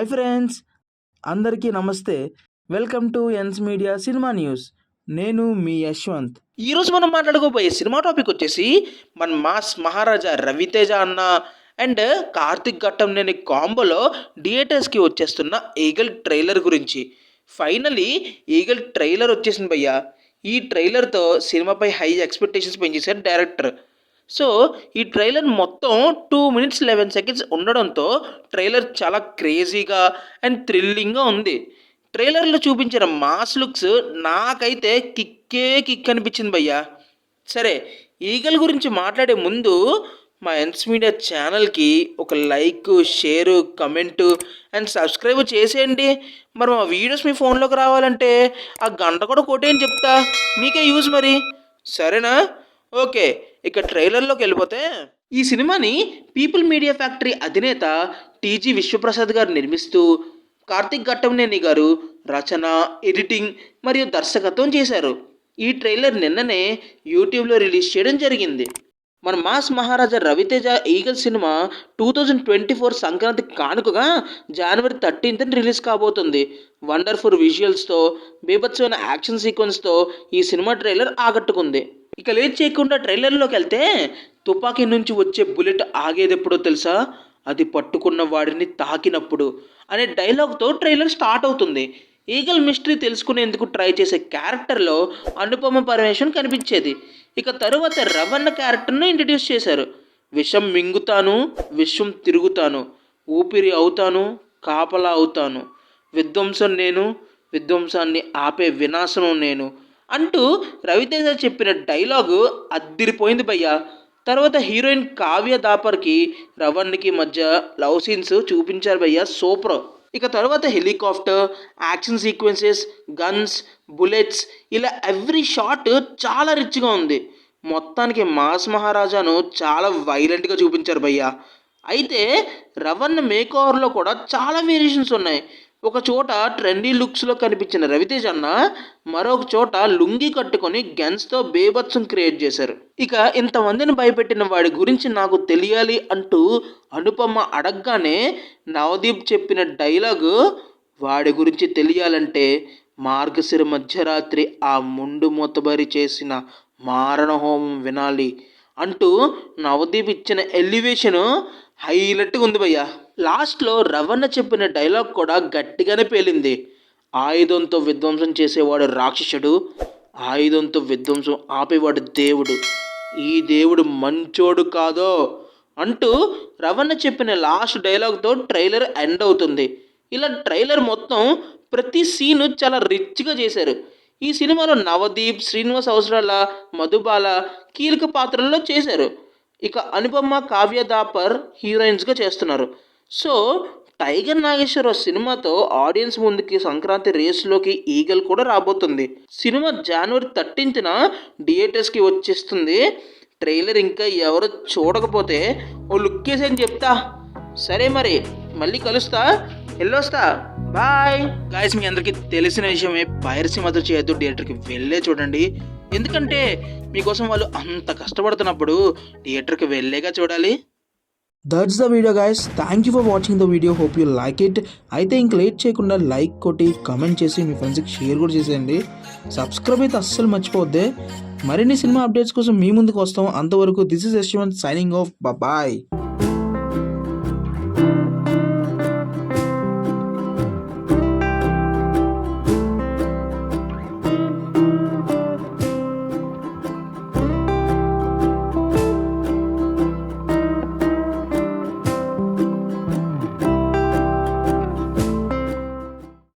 Hi friends, అందరికీ నమస్తే. Welcome to NS media cinema news. నేను మీ యశ్వంత్. ఈరోజు మనం మాట్లాడుకోబోయే సినిమా టాపిక్ వచ్చేసి మన మాస్ మహారాజా రవితేజ అన్న అండ్ కార్తిక్ ఘట్టంనేని కాంబోలో థియేటర్స్కి వచ్చేస్తున్న ఈగల్ ట్రైలర్ గురించి. ఫైనలీ ఈగల్ ట్రైలర్ వచ్చేసింది భయ్యా. ఈ ట్రైలర్తో సినిమాపై హై ఎక్స్పెక్టేషన్స్ పెంచేశారు డైరెక్టర్. సో ఈ ట్రైలర్ మొత్తం 2 minutes 11 seconds ఉండడంతో ట్రైలర్ చాలా క్రేజీగా అండ్ థ్రిల్లింగ్గా ఉంది. ట్రైలర్లో చూపించిన మాస్ లుక్స్ నాకైతే కిక్ అనిపించింది భయ్యా. సరే, ఈగల్ గురించి మాట్లాడే ముందు మా ఎన్స్ మీడియా ఛానల్కి ఒక like, share, comment and subscribe చేసేయండి. మరి మా వీడియోస్ మీ ఫోన్లోకి రావాలంటే ఆ గంట కూడా కొట్టేయని చెప్తా, మీకే యూజ్ మరి. సరేనా? ఓకే, ఇక ట్రైలర్లోకి వెళ్ళిపోతే ఈ సినిమాని పీపుల్ మీడియా ఫ్యాక్టరీ అధినేత టీజీ విశ్వప్రసాద్ గారు నిర్మిస్తూ కార్తిక్ ఘట్టంనేని గారు రచన, ఎడిటింగ్ మరియు దర్శకత్వం చేశారు. ఈ ట్రైలర్ నిన్ననే యూట్యూబ్లో రిలీజ్ చేయడం జరిగింది. మన mass Maharaja Ravi Teja Eagle cinema 2024 Sankranti కానుకగా January 13th రిలీజ్ కాబోతుంది. వండర్ఫుల్ విజువల్స్తో, బీభత్సమైన యాక్షన్ సీక్వెన్స్తో ఈ సినిమా ట్రైలర్ ఆకట్టుకుంది. ఇక లేట్ చేయకుండా ట్రైలర్లోకి వెళ్తే, తుపాకీ నుంచి వచ్చే బుల్లెట్ ఆగేదెప్పుడో తెలుసా? అది పట్టుకున్న వాడిని తాకినప్పుడు అనే డైలాగ్తో ట్రైలర్ స్టార్ట్ అవుతుంది. ఈగల్ మిస్టరీ తెలుసుకునేందుకు ట్రై చేసే క్యారెక్టర్లో అనుపమ పరమేశ్వరన్ కనిపించేది. ఇక తరువాత రవణ క్యారెక్టర్ను ఇంట్రడ్యూస్ చేశారు. విషం మింగుతాను, విశ్వం తిరుగుతాను, ఊపిరి అవుతాను, కాపలా అవుతాను, విధ్వంసం నేను, విధ్వంసాన్ని ఆపే వినాశనం నేను అంటూ రవితేజ చెప్పిన డైలాగు అద్దిరిపోయింది భయ్యా. తర్వాత హీరోయిన్ కావ్య దాపర్కి రవణ్కి మధ్య లవ్ సీన్స్ చూపించారు భయ్యా, సూపర్. ఇక తర్వాత helicopter, action sequences, guns, bullets, ఇలా ఎవ్రీ షాట్ చాలా రిచ్గా ఉంది. మొత్తానికి మాస్ మహారాజాను చాలా వైలెంట్గా చూపించారు భయ్యా. అయితే రవణ్ మేక్ ఓవర్లో కూడా చాలా వేరియేషన్స్ ఉన్నాయి. ఒక చోట ట్రెండీ లుక్స్లో కనిపించిన రవితేజ అన్న మరొక చోట లుంగి కట్టుకొని గన్స్తో బేభత్సం క్రియేట్ చేశారు. ఇక ఇంతమందిని భయపెట్టిన వాడి గురించి నాకు తెలియాలి అంటూ అనుపమ అడగగానే నవదీప్ చెప్పిన డైలాగు, వాడి గురించి తెలియాలంటే మార్గశిర మధ్యరాత్రి ఆ ముండు మొత్తబరి చేసిన మారణ హోమం వినాలి అంటూ నవదీప్ ఇచ్చిన ఎలివేషను హైలైట్గా ఉంది భయ్యా. లాస్ట్లో రవణ చెప్పిన డైలాగ్ కూడా గట్టిగానే పేలింది. ఆయుధంతో విధ్వంసం చేసేవాడు రాక్షసుడు, ఆయుధంతో విధ్వంసం ఆపేవాడు దేవుడు, ఈ దేవుడు మంచోడు కాదో అంటూ రవణ చెప్పిన లాస్ట్ డైలాగ్తో ట్రైలర్ ఎండ్ అవుతుంది. ఇలా ట్రైలర్ మొత్తం ప్రతి సీను చాలా రిచ్గా చేశారు. ఈ సినిమాలో నవదీప్, శ్రీనివాస్ అవసరాల, మధుబాల కీలక పాత్రల్లో చేశారు. ఇక అనుపమ, కావ్య దాపర్ హీరోయిన్స్గా చేస్తున్నారు. సో టైగర్ నాగేశ్వరరావు సినిమాతో ఆడియన్స్ ముందుకి సంక్రాంతి రేస్లోకి ఈగల్ కూడా రాబోతుంది. సినిమా January 13th థియేటర్స్కి వచ్చేస్తుంది. ట్రైలర్ ఇంకా ఎవరు చూడకపోతే ఓ లుక్ వేసేని చెప్తా. సరే మరి, మళ్ళీ కలుస్తా, వెళ్ళొస్తా, బాయ్. గాయస్, మీ అందరికీ తెలిసిన విషయమే, పైరసీ మాత్రం చేయొద్దు, థియేటర్కి వెళ్ళే చూడండి. ఎందుకంటే మీకోసం వాళ్ళు అంత కష్టపడుతున్నప్పుడు థియేటర్కి వెళ్ళేగా చూడాలి. That's the video guys. Thank you for watching the video. Hope you like it. అయితే ఇంక లేట్ చేయకుండా లైక్ కొట్టి, కమెంట్ చేసి మీ ఫ్రెండ్స్కి షేర్ కూడా చేసేయండి. సబ్స్క్రైబ్ అయితే అస్సలు మర్చిపోద్దే. మరిన్ని సినిమా అప్డేట్స్ కోసం మీ ముందుకు వస్తాం. అంతవరకు this is Yashwant signing off. Bye.